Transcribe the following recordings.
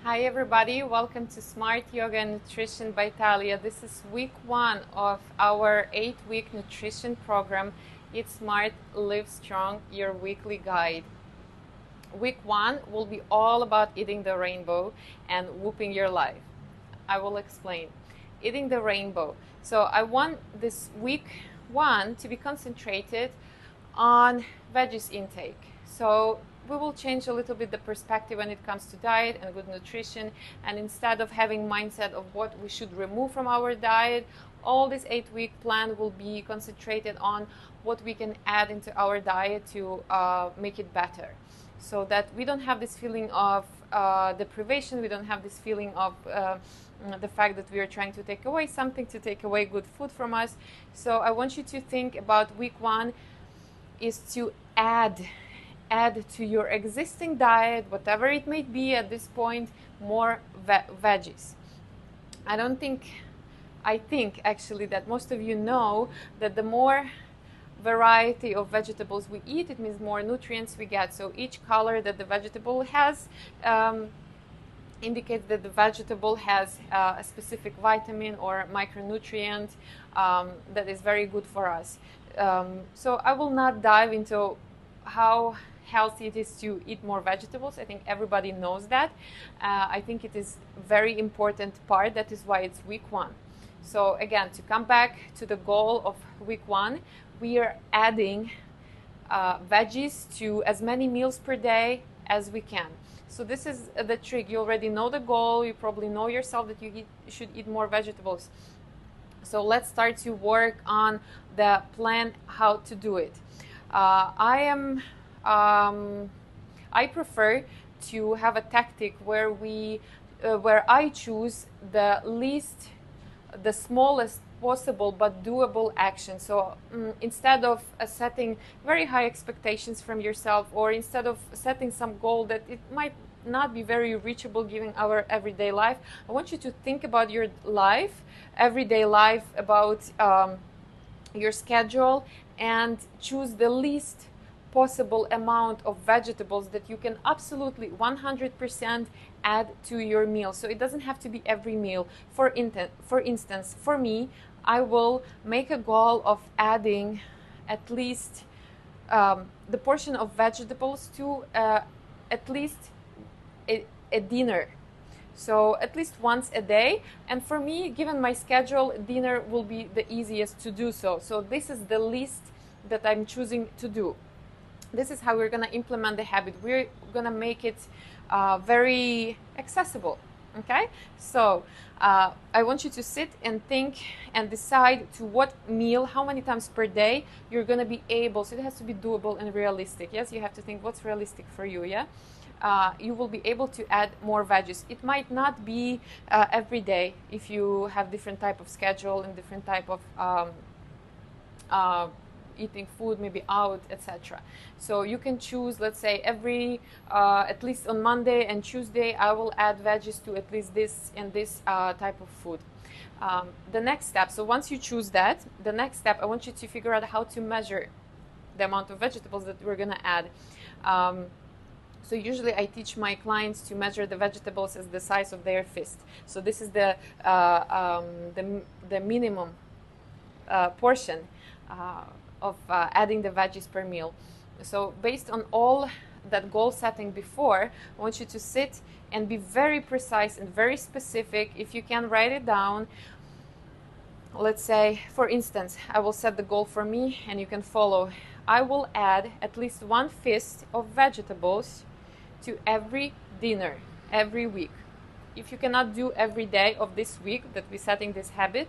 Hi everybody, welcome to Smart Yoga and Nutrition by Talia. This is week 1 of our 8-week nutrition program. Eat Smart, Live Strong, your weekly guide. Week 1 will be all about eating the rainbow and whooping your life. I will explain. Eating the rainbow. So I want this week 1 to be concentrated on veggies intake. So we will change a little bit the perspective when it comes to diet and good nutrition, and instead of having mindset of what we should remove from our diet, all this 8-week plan will be concentrated on what we can add into our diet to make it better, so that we don't have this feeling of deprivation, we don't have this feeling of the fact that we are trying to take away something, to take away good food from us. So I want you to think about week 1 is to add to your existing diet, whatever it may be at this point, more veggies. I think actually that most of you know that the more variety of vegetables we eat, it means more nutrients we get. So each color that the vegetable has indicates that the vegetable has a specific vitamin or micronutrient that is very good for us. So I will not dive into how healthy it is to eat more vegetables. I think everybody knows that. I think it is very important part. That is why it's week 1. So again, to come back to the goal of week 1, we are adding veggies to as many meals per day as we can. So this is the trick. You already know the goal. You probably know yourself that you should eat more vegetables. So let's start to work on the plan how to do it. I prefer to have a tactic where I choose the smallest possible but doable action. So instead of setting very high expectations from yourself, or instead of setting some goal that it might not be very reachable given our everyday life, I want you to think about your life, everyday life, about your schedule, and choose the least possible amount of vegetables that you can absolutely 100% add to your meal. So it doesn't have to be every meal. For instance, for me, I will make a goal of adding at least the portion of vegetables to at least a dinner. So at least once a day. And for me, given my schedule, dinner will be the easiest to do so. So this is the least that I'm choosing to do. This is how we're going to implement the habit. We're going to make it very accessible. Okay? So I want you to sit and think and decide to what meal, how many times per day you're going to be able. So it has to be doable and realistic. Yes, you have to think what's realistic for you. Yeah? You will be able to add more veggies. It might not be every day if you have different type of schedule and different type of eating food, maybe out, etc. So you can choose, let's say, every at least on Monday and Tuesday I will add veggies to at least this and this type of food. The next step, so once you choose that, the next step, I want you to figure out how to measure the amount of vegetables that we're going to add. So usually I teach my clients to measure the vegetables as the size of their fist. So this is the minimum portion of adding the veggies per meal. So based on all that goal setting before, I want you to sit and be very precise and very specific. If you can, write it down. Let's say, for instance, I will set the goal for me and you can follow. I will add at least 1 fist of vegetables to every dinner every week. If you cannot do every day of this week that we're setting this habit,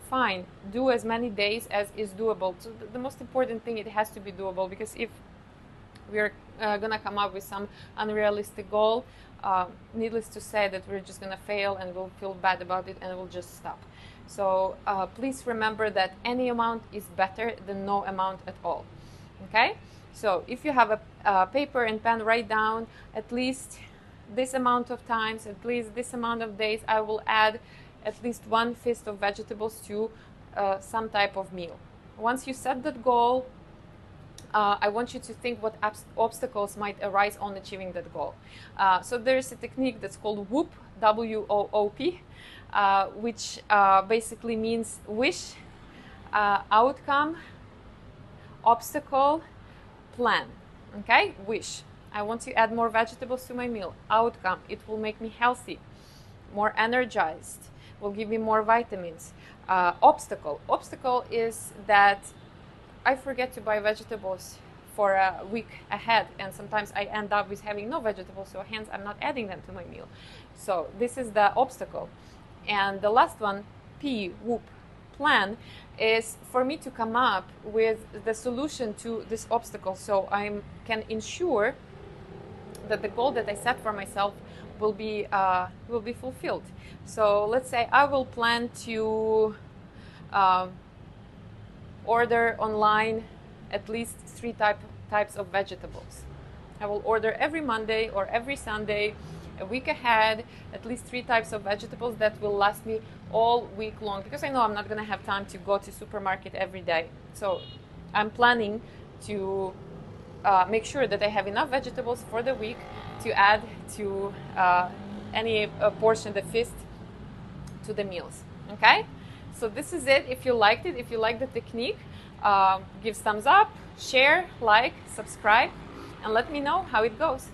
fine, do as many days as is doable. So the most important thing, it has to be doable, because if we're gonna come up with some unrealistic goal, needless to say that we're just gonna fail and we'll feel bad about it and we'll just stop. So please remember that any amount is better than no amount at all. Okay, so if you have a paper and pen, write down at least this amount of times, at least this amount of days, I will add at least 1 fist of vegetables to some type of meal. Once you set that goal, I want you to think what obstacles might arise on achieving that goal. So there's a technique that's called WOOP, W-O-O-P, which basically means wish, outcome, obstacle, plan. Okay, wish. I want to add more vegetables to my meal. Outcome, it will make me healthy, more energized, will give me more vitamins. Obstacle is that I forget to buy vegetables for a week ahead, and sometimes I end up with having no vegetables, so hence I'm not adding them to my meal. So this is the obstacle. And the last one, P, WOOP, plan, is for me to come up with the solution to this obstacle, so I can ensure that the goal that I set for myself will be fulfilled. So let's say I will plan to order online at least 3 types of vegetables. I will order every Monday or every Sunday, a week ahead, at least 3 types of vegetables that will last me all week long, because I know I'm not going to have time to go to supermarket every day. So I'm planning to make sure that I have enough vegetables for the week to add to any portion, the feast, to the meals. Okay? So this is it. If you liked it, if you like the technique, give thumbs up, share, like, subscribe, and let me know how it goes.